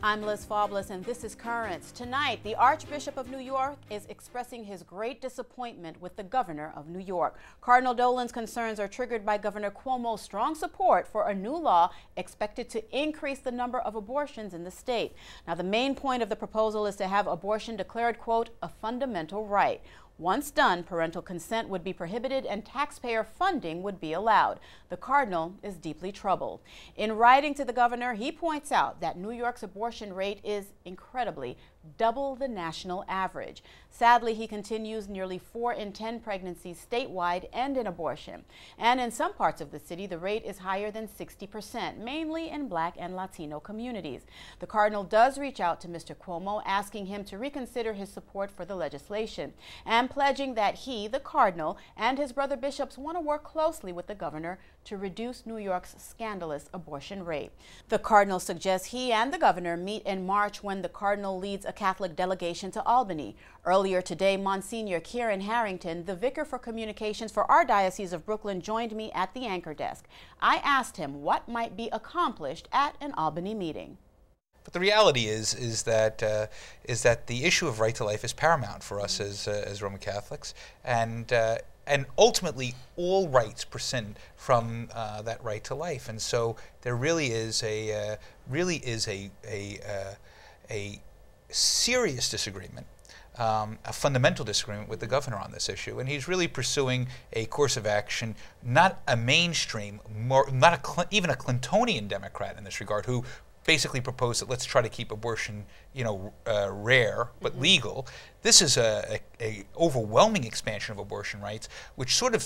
I'm Liz Faublas, and this is Currents. Tonight, the Archbishop of New York is expressing his great disappointment with the governor of New York. Cardinal Dolan's concerns are triggered by Governor Cuomo's strong support for a new law expected to increase the number of abortions in the state. Now, the main point of the proposal is to have abortion declared, quote, a fundamental right. Once done, parental consent would be prohibited and taxpayer funding would be allowed. The cardinal is deeply troubled. In writing to the governor, he points out that New York's abortion rate is incredibly double the national average. Sadly, he continues, nearly 4 in 10 pregnancies statewide end in abortion. And in some parts of the city, the rate is higher than 60%, mainly in Black and Latino communities. The cardinal does reach out to Mr. Cuomo, asking him to reconsider his support for the legislation and pledging that he, the cardinal, and his brother bishops want to work closely with the governor to reduce New York's scandalous abortion rate. The cardinal suggests he and the governor meet in March when the cardinal leads a Catholic delegation to Albany. Earlier today, Monsignor Kieran Harrington, the vicar for communications for our Diocese of Brooklyn, joined me at the anchor desk. I asked him what might be accomplished at an Albany meeting. But the reality is that the issue of right to life is paramount for us as Roman Catholics, and ultimately all rights prescind from that right to life, and so there really is a serious disagreement, a fundamental disagreement with the governor on this issue, and he's really pursuing a course of action, not a mainstream, even a Clintonian Democrat in this regard, who basically proposed that let's try to keep abortion, rare but legal. This is a overwhelming expansion of abortion rights, which sort of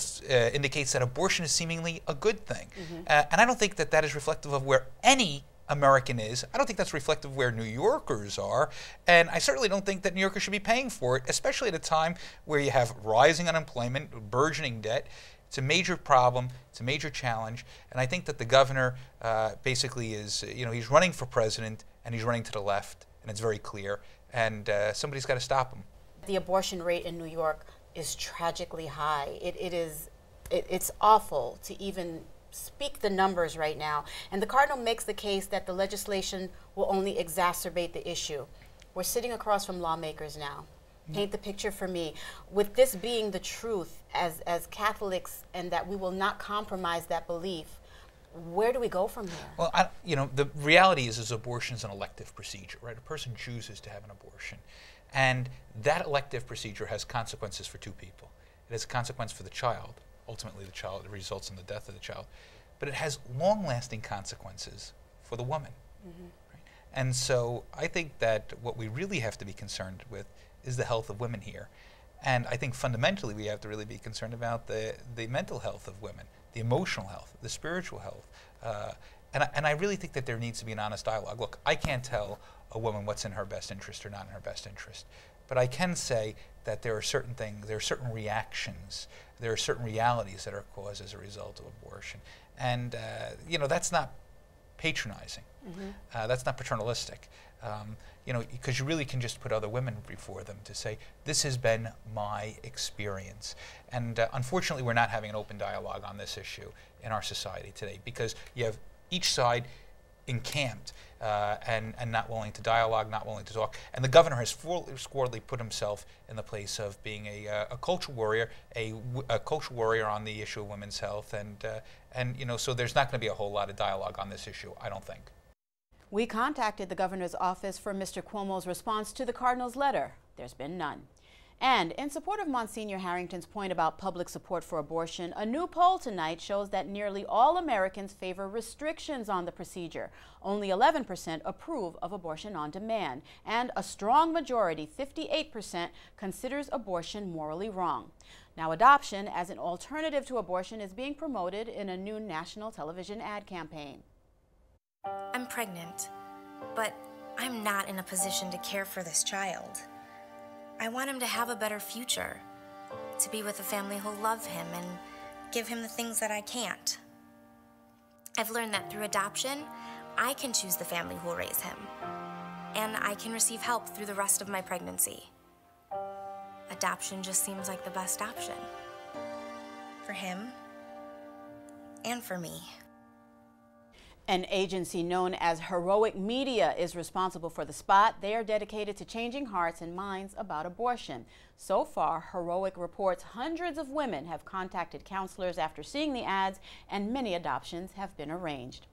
indicates that abortion is seemingly a good thing. And I don't think that that is reflective of where any American is. I don't think that's reflective of where New Yorkers are, and I certainly don't think that New Yorkers should be paying for it, especially at a time where you have rising unemployment, burgeoning debt. It's a major problem, it's a major challenge, and I think that the governor basically is, he's running for president and he's running to the left, and it's very clear, and somebody's got to stop him. The abortion rate in New York is tragically high. It's awful to even speak the numbers right now, and the cardinal makes the case that the legislation will only exacerbate the issue. We're sitting across from lawmakers now. Paint the picture for me. With this being the truth as Catholics, and that we will not compromise that belief, where do we go from here? Well, the reality is abortion is an elective procedure, right? A person chooses to have an abortion, and that elective procedure has consequences for two people. It has a consequence for the child. Ultimately, the child, it results in the death of the child, but it has long-lasting consequences for the woman. Right? And so I think that what we really have to be concerned with is the health of women here. And I think fundamentally we have to really be concerned about the mental health of women, the emotional health, the spiritual health. And I really think that there needs to be an honest dialogue. Look, I can't tell a woman what's in her best interest or not in her best interest. But I can say that there are certain things, there are certain reactions, there are certain realities that are caused as a result of abortion. And, that's not patronizing. That's not paternalistic. Because you really can just put other women before them to say, this has been my experience. And unfortunately, we're not having an open dialogue on this issue in our society today, because you have each side encamped and not willing to dialogue, not willing to talk. And the governor has squarely put himself in the place of being a cultural warrior, a cultural warrior on the issue of women's health. And so there's not going to be a whole lot of dialogue on this issue, I don't think. We contacted the governor's office for Mr. Cuomo's response to the cardinal's letter. There's been none. And in support of Monsignor Harrington's point about public support for abortion, a new poll tonight shows that nearly all Americans favor restrictions on the procedure. Only 11% approve of abortion on demand, and a strong majority, 58%, considers abortion morally wrong. Now, adoption as an alternative to abortion is being promoted in a new national television ad campaign. I'm pregnant, but I'm not in a position to care for this child. I want him to have a better future, to be with a family who'll love him and give him the things that I can't. I've learned that through adoption, I can choose the family who'll raise him, and I can receive help through the rest of my pregnancy. Adoption just seems like the best option for him and for me. An agency known as Heroic Media is responsible for the spot. They are dedicated to changing hearts and minds about abortion. So far, Heroic reports hundreds of women have contacted counselors after seeing the ads, and many adoptions have been arranged.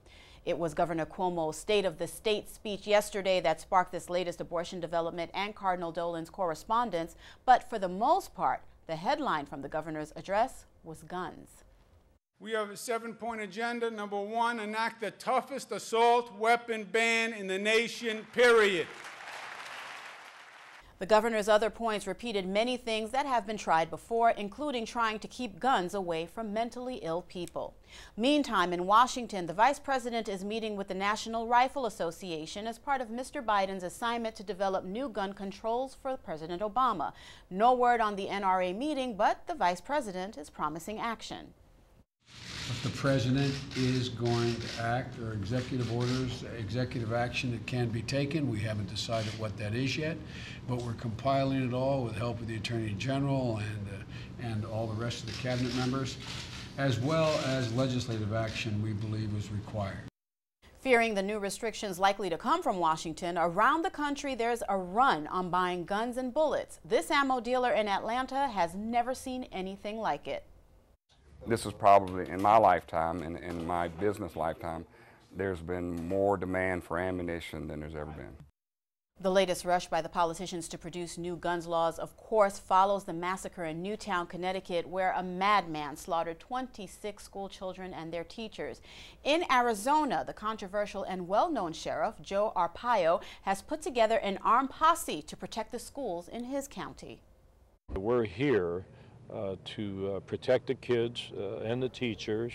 It was Governor Cuomo's State of the State speech yesterday that sparked this latest abortion development and Cardinal Dolan's correspondence. But for the most part, the headline from the governor's address was guns. We have a 7-point agenda. Number 1, enact the toughest assault weapon ban in the nation, period. The governor's other points repeated many things that have been tried before, including trying to keep guns away from mentally ill people. Meantime, in Washington, the vice president is meeting with the National Rifle Association as part of Mr. Biden's assignment to develop new gun controls for President Obama. No word on the NRA meeting, but the vice president is promising action. If the president is going to act, or executive orders, executive action that can be taken. We haven't decided what that is yet, but we're compiling it all with help of the Attorney General and all the rest of the cabinet members, as well as legislative action we believe is required. Fearing the new restrictions likely to come from Washington, around the country there's a run on buying guns and bullets. This ammo dealer in Atlanta has never seen anything like it. This is probably, in my lifetime, in my business lifetime, there's been more demand for ammunition than there's ever been. The latest rush by the politicians to produce new guns laws, of course, follows the massacre in Newtown, Connecticut, where a madman slaughtered 26 school children and their teachers. In Arizona, the controversial and well-known sheriff, Joe Arpaio, has put together an armed posse to protect the schools in his county. We're here to protect the kids and the teachers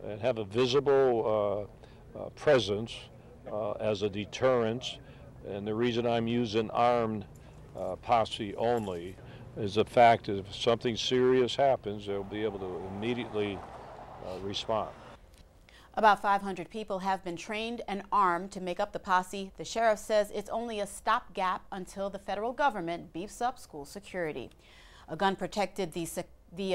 and have a visible presence as a deterrence. And the reason I'm using armed posse only is the fact that if something serious happens, they'll be able to immediately respond. About 500 people have been trained and armed to make up the posse. The sheriff says it's only a stopgap until the federal government beefs up school security. A gun protected the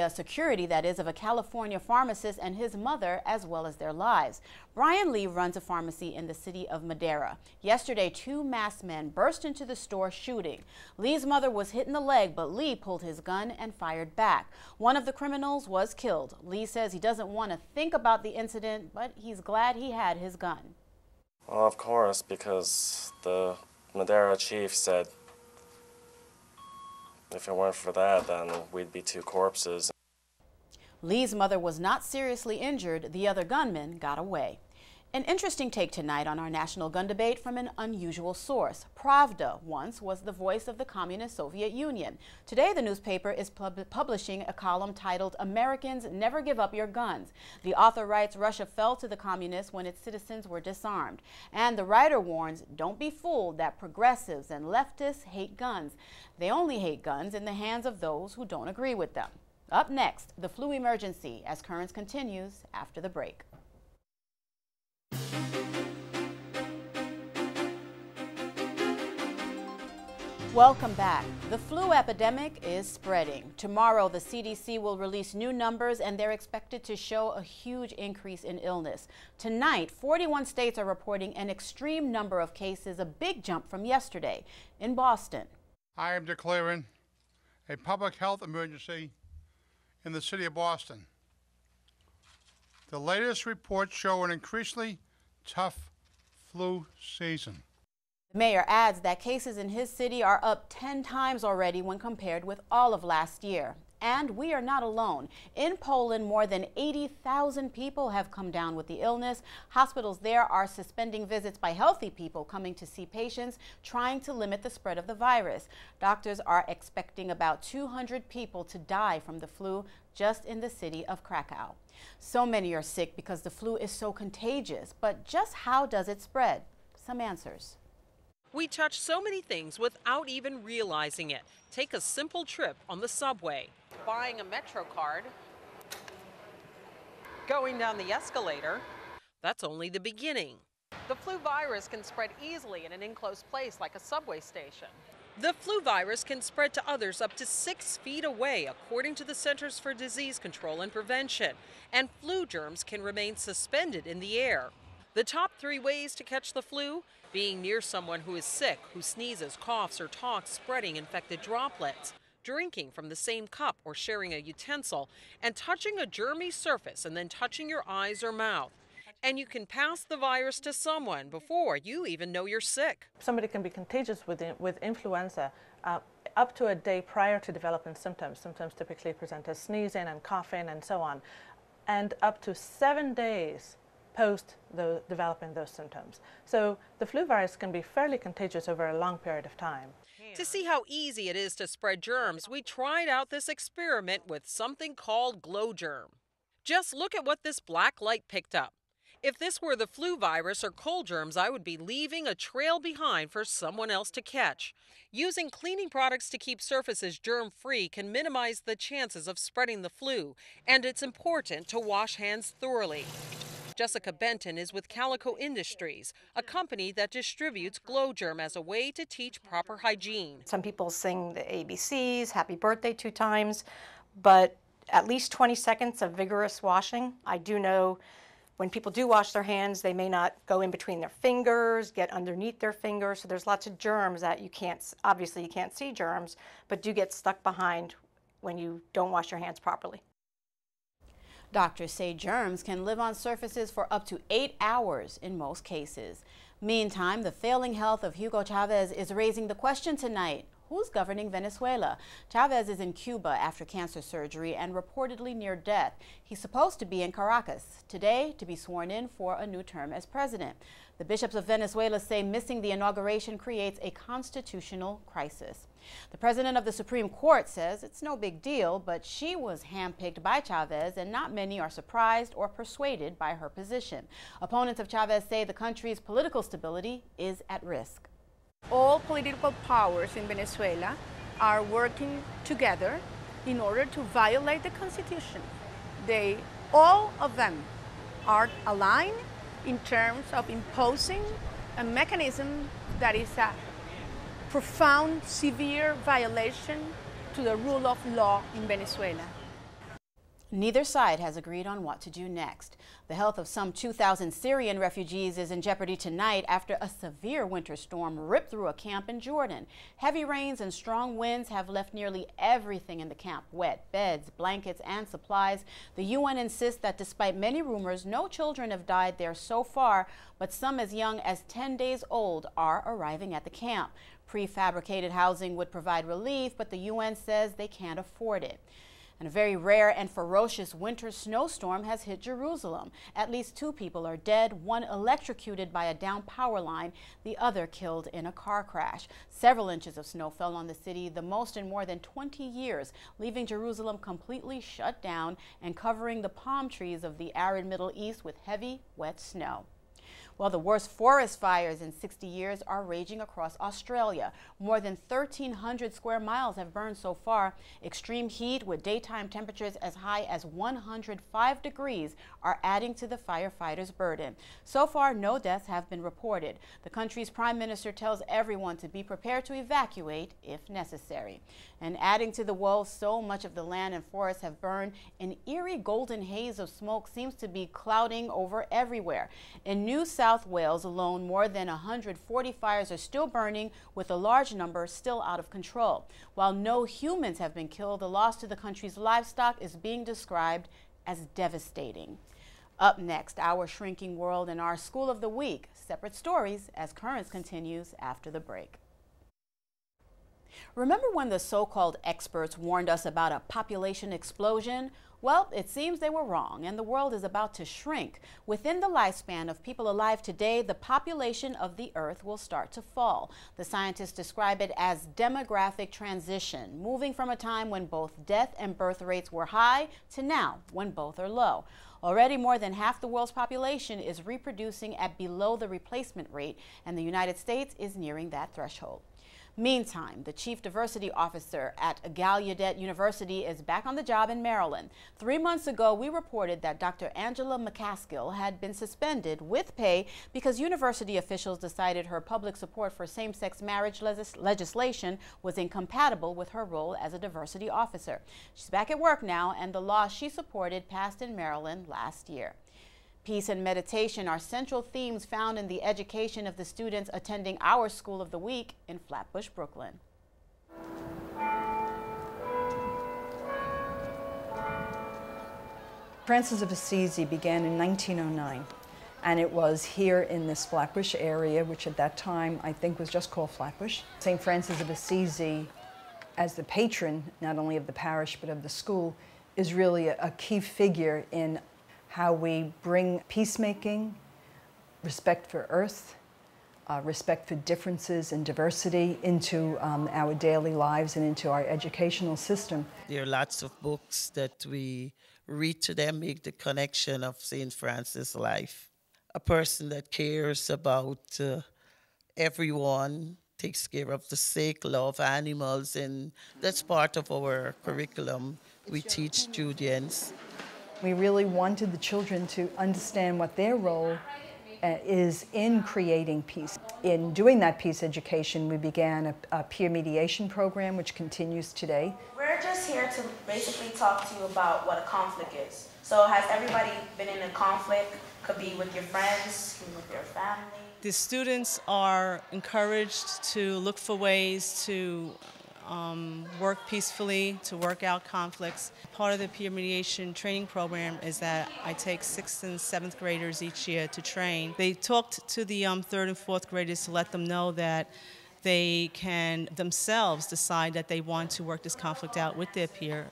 security, that is, of a California pharmacist and his mother, as well as their lives. Brian Lee runs a pharmacy in the city of Madera. Yesterday, 2 masked men burst into the store shooting. Lee's mother was hit in the leg, but Lee pulled his gun and fired back. One of the criminals was killed. Lee says he doesn't want to think about the incident, but he's glad he had his gun. Well, of course, because the Madera chief said if it weren't for that, then we'd be 2 corpses. Lee's mother was not seriously injured. The other gunman got away. An interesting take tonight on our national gun debate from an unusual source. Pravda once was the voice of the communist Soviet Union. Today, the newspaper is publishing a column titled "Americans Never Give Up Your Guns." The author writes Russia fell to the communists when its citizens were disarmed. And the writer warns, don't be fooled that progressives and leftists hate guns. They only hate guns in the hands of those who don't agree with them. Up next, the flu emergency as Currents continues after the break. Welcome back. The flu epidemic is spreading. Tomorrow, the CDC will release new numbers, and they're expected to show a huge increase in illness. Tonight, 41 states are reporting an extreme number of cases, a big jump from yesterday. In Boston, I am declaring a public health emergency in the city of Boston. The latest reports show an increasingly tough flu season. the mayor adds that cases in his city are up 10 times already when compared with all of last year. And we are not alone. In Poland, more than 80,000 people have come down with the illness. Hospitals there are suspending visits by healthy people coming to see patients, trying to limit the spread of the virus. Doctors are expecting about 200 people to die from the flu just in the city of Krakow. So many are sick because the flu is so contagious. But just how does it spread? Some answers. We touch so many things without even realizing it. Take a simple trip on the subway. Buying a Metro card. Going down the escalator. That's only the beginning. The flu virus can spread easily in an enclosed place like a subway station. The flu virus can spread to others up to 6 feet away, according to the Centers for Disease Control and Prevention. And flu germs can remain suspended in the air. The top 3 ways to catch the flu: being near someone who is sick, who sneezes, coughs, or talks, spreading infected droplets, drinking from the same cup or sharing a utensil, and touching a germy surface and then touching your eyes or mouth. And you can pass the virus to someone before you even know you're sick. Somebody can be contagious with influenza up to a day prior to developing symptoms. Symptoms typically present as sneezing and coughing and so on, and up to 7 days post developing those symptoms. So the flu virus can be fairly contagious over a long period of time. To see how easy it is to spread germs, we tried out this experiment with something called GlowGerm. Just look at what this black light picked up. If this were the flu virus or cold germs, I would be leaving a trail behind for someone else to catch. Using cleaning products to keep surfaces germ-free can minimize the chances of spreading the flu, and it's important to wash hands thoroughly. Jessica Benton is with Calico Industries, a company that distributes GlowGerm as a way to teach proper hygiene. Some people sing the ABCs, happy birthday 2 times, but at least 20 seconds of vigorous washing. I do know when people do wash their hands, they may not go in between their fingers, get underneath their fingers, so there's lots of germs that you can't, obviously you can't see germs, but do get stuck behind when you don't wash your hands properly. Doctors say germs can live on surfaces for up to 8 hours in most cases. Meantime, the failing health of Hugo Chavez is raising the question tonight: who's governing Venezuela? Chavez is in Cuba after cancer surgery and reportedly near death. He's supposed to be in Caracas today to be sworn in for a new term as president. The bishops of Venezuela say missing the inauguration creates a constitutional crisis. The president of the Supreme Court says it's no big deal, but she was handpicked by Chavez, and not many are surprised or persuaded by her position. Opponents of Chavez say the country's political stability is at risk. All political powers in Venezuela are working together in order to violate the Constitution. All of them are aligned in terms of imposing a mechanism that is a profound, severe violation to the rule of law in Venezuela. Neither side has agreed on what to do next. The health of some 2,000 Syrian refugees is in jeopardy tonight after a severe winter storm ripped through a camp in Jordan. Heavy rains and strong winds have left nearly everything in the camp wet: beds, blankets, and supplies. The UN insists that despite many rumors, no children have died there so far, but some as young as 10 days old are arriving at the camp. Prefabricated housing would provide relief, but the UN says they can't afford it. And a very rare and ferocious winter snowstorm has hit Jerusalem. At least 2 people are dead, one electrocuted by a down power line, the other killed in a car crash. Several inches of snow fell on the city, the most in more than 20 years, leaving Jerusalem completely shut down and covering the palm trees of the arid Middle East with heavy, wet snow. Well, the worst forest fires in 60 years are raging across Australia. More than 1,300 square miles have burned so far. Extreme heat with daytime temperatures as high as 105 degrees are adding to the firefighters' burden. So far, no deaths have been reported. The country's prime minister tells everyone to be prepared to evacuate if necessary. And adding to the woes, so much of the land and forests have burned. An eerie golden haze of smoke seems to be clouding over everywhere. In New South Wales alone, more than 140 fires are still burning, with a large number still out of control. While no humans have been killed, the loss to the country's livestock is being described as devastating. Up next, our shrinking world and our School of the Week. Separate stories as Currents continues after the break. Remember when the so-called experts warned us about a population explosion? Well, it seems they were wrong, and the world is about to shrink. Within the lifespan of people alive today, the population of the Earth will start to fall. The scientists describe it as demographic transition, moving from a time when both death and birth rates were high to now when both are low. Already more than half the world's population is reproducing at below the replacement rate, and the United States is nearing that threshold. Meantime, the chief diversity officer at Gallaudet University is back on the job in Maryland. 3 months ago, we reported that Dr. Angela McCaskill had been suspended with pay because university officials decided her public support for same-sex marriage legislation was incompatible with her role as a diversity officer. She's back at work now, and the law she supported passed in Maryland last year. Peace and meditation are central themes found in the education of the students attending our School of the Week in Flatbush, Brooklyn. Francis of Assisi began in 1909, and it was here in this Flatbush area, which at that time I think was just called Flatbush. St. Francis of Assisi, as the patron not only of the parish but of the school, is really a key figure in how we bring peacemaking, respect for earth, respect for differences and diversity into our daily lives and into our educational system. There are lots of books that we read to them, make the connection of St. Francis' life. A person that cares about everyone, takes care of the sick, love animals, and that's part of our curriculum. We teach students. We really wanted the children to understand what their role is in creating peace. In doing that peace education, we began a peer mediation program, which continues today. We're just here to basically talk to you about what a conflict is. So has everybody been in a conflict? Could be with your friends, with your family. The students are encouraged to look for ways to work peacefully, to work out conflicts. Part of the peer mediation training program is that I take 6th and 7th graders each year to train. They talked to the 3rd and 4th graders to let them know that they can themselves decide that they want to work this conflict out with their peer.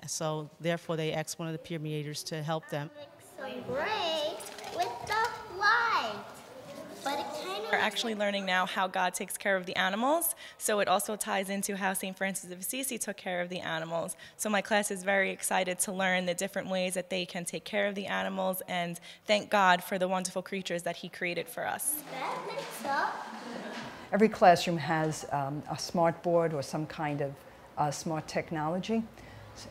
So therefore they asked one of the peer mediators to help them. Some breaks with the light. But it kind of... We're actually learning now how God takes care of the animals, so it also ties into how St. Francis of Assisi took care of the animals. So my class is very excited to learn the different ways that they can take care of the animals and thank God for the wonderful creatures that He created for us. Every classroom has a smart board or some kind of smart technology,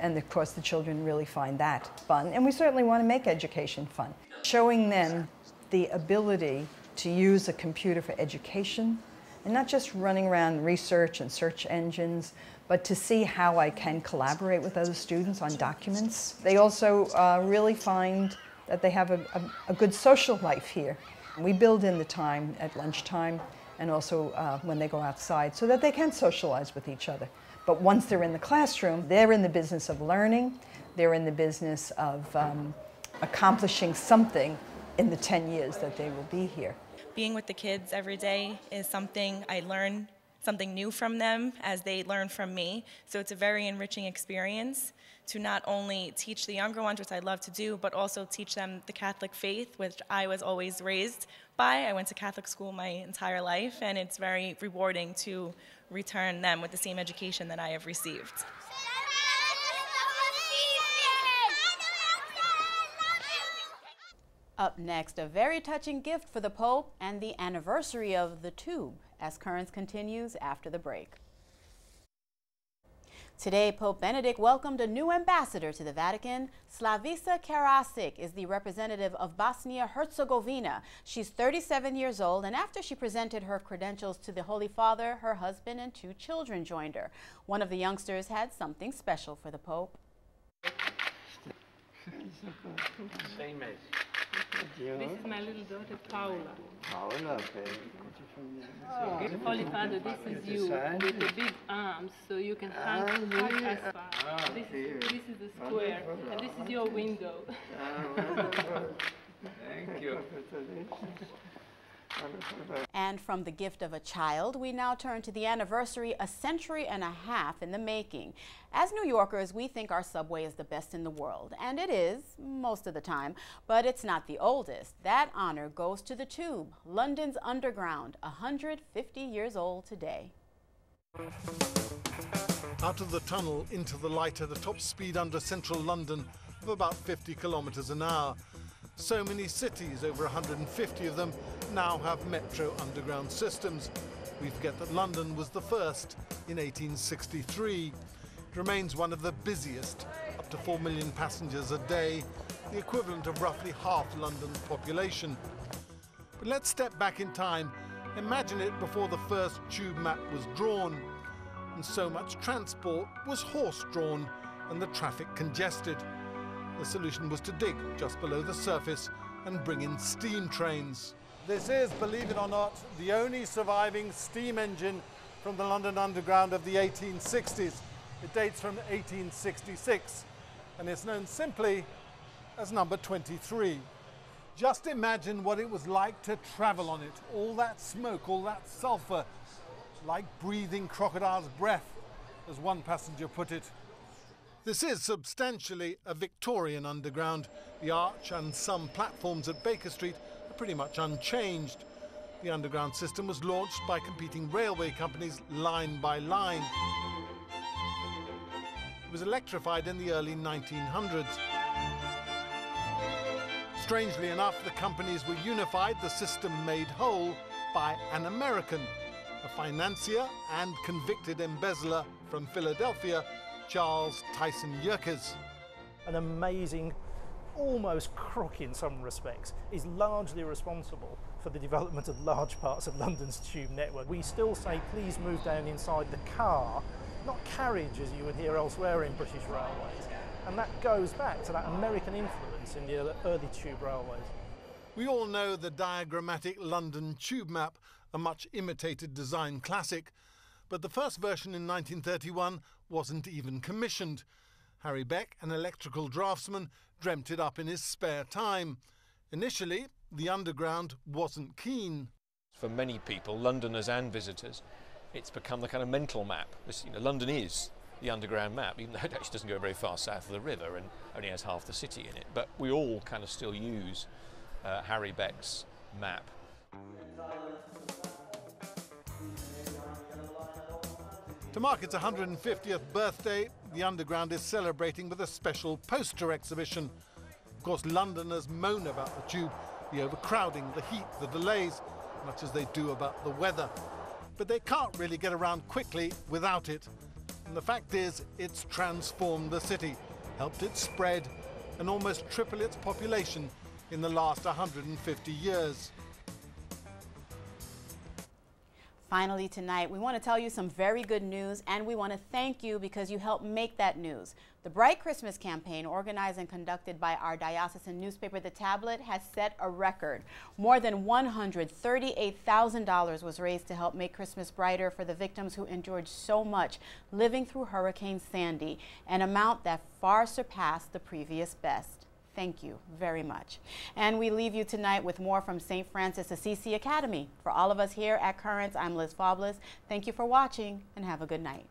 and of course the children really find that fun, and we certainly want to make education fun. Showing them the ability to use a computer for education, and not just running around research and search engines, but to see how I can collaborate with other students on documents. They also really find that they have a good social life here. We build in the time at lunchtime and also when they go outside so that they can socialize with each other. But once they're in the classroom, they're in the business of learning, they're in the business of accomplishing something in the 10 years that they will be here. Being with the kids every day is something I learn something new from them as they learn from me. So it's a very enriching experience to not only teach the younger ones, which I love to do, but also teach them the Catholic faith, which I was always raised by. I went to Catholic school my entire life, and it's very rewarding to return them with the same education that I have received. Up next, a very touching gift for the Pope and the anniversary of the Tube, as Currents continues after the break. Today, Pope Benedict welcomed a new ambassador to the Vatican. Slavica Karasic is the representative of Bosnia-Herzegovina. She's 37 years old, and after she presented her credentials to the Holy Father, her husband and 2 children joined her. One of the youngsters had something special for the Pope. This is my little daughter, Paula. Paula, okay. So, Holy Father, this is you with the big arms, so you can hug as far. This is the square, and this is your window. Thank you. And from the gift of a child, we now turn to the anniversary, a century and a half in the making. As New Yorkers, we think our subway is the best in the world, and it is, most of the time, but it's not the oldest. That honor goes to the Tube, London's underground, 150 years old today. Out of the tunnel into the light at a top speed under central London of about 50 kilometers an hour. So many cities, over 150 of them, now have metro underground systems. We forget that London was the first in 1863. It remains one of the busiest, up to 4 million passengers a day, the equivalent of roughly half London's population. But let's step back in time. Imagine it before the first tube map was drawn, and so much transport was horse-drawn and the traffic congested. The solution was to dig just below the surface and bring in steam trains. This is, believe it or not, the only surviving steam engine from the London Underground of the 1860s. It dates from 1866 and is known simply as number 23. Just imagine what it was like to travel on it. All that smoke, all that sulphur, like breathing crocodile's breath, as one passenger put it. This is substantially a Victorian underground. The arch and some platforms at Baker Street are pretty much unchanged. The underground system was launched by competing railway companies line by line. It was electrified in the early 1900s. Strangely enough, the companies were unified, the system made whole, by an American, a financier and convicted embezzler from Philadelphia, Charles Tyson Yerkes. An amazing, almost crook in some respects, is largely responsible for the development of large parts of London's tube network. We still say, please move down inside the car, not carriage as you would hear elsewhere in British railways. And that goes back to that American influence in the early tube railways. We all know the diagrammatic London tube map, a much imitated design classic, but the first version in 1931 wasn't even commissioned. Harry Beck, an electrical draftsman, dreamt it up in his spare time. Initially, the Underground wasn't keen. For many people, Londoners and visitors, it's become the kind of mental map. London is the Underground map, even though it actually doesn't go very far south of the river and only has half the city in it. But we all kind of still use Harry Beck's map. To mark its 150th birthday, the Underground is celebrating with a special poster exhibition. Of course, Londoners moan about the tube, the overcrowding, the heat, the delays, much as they do about the weather. But they can't really get around quickly without it. And the fact is, it's transformed the city, helped it spread, and almost triple its population in the last 150 years. Finally tonight, we want to tell you some very good news, and we want to thank you because you helped make that news. The Bright Christmas campaign, organized and conducted by our diocesan newspaper, The Tablet, has set a record. More than $138,000 was raised to help make Christmas brighter for the victims who endured so much living through Hurricane Sandy, an amount that far surpassed the previous best. Thank you very much. And we leave you tonight with more from St. Francis Assisi Academy. For all of us here at Currents, I'm Liz Faublas. Thank you for watching and have a good night.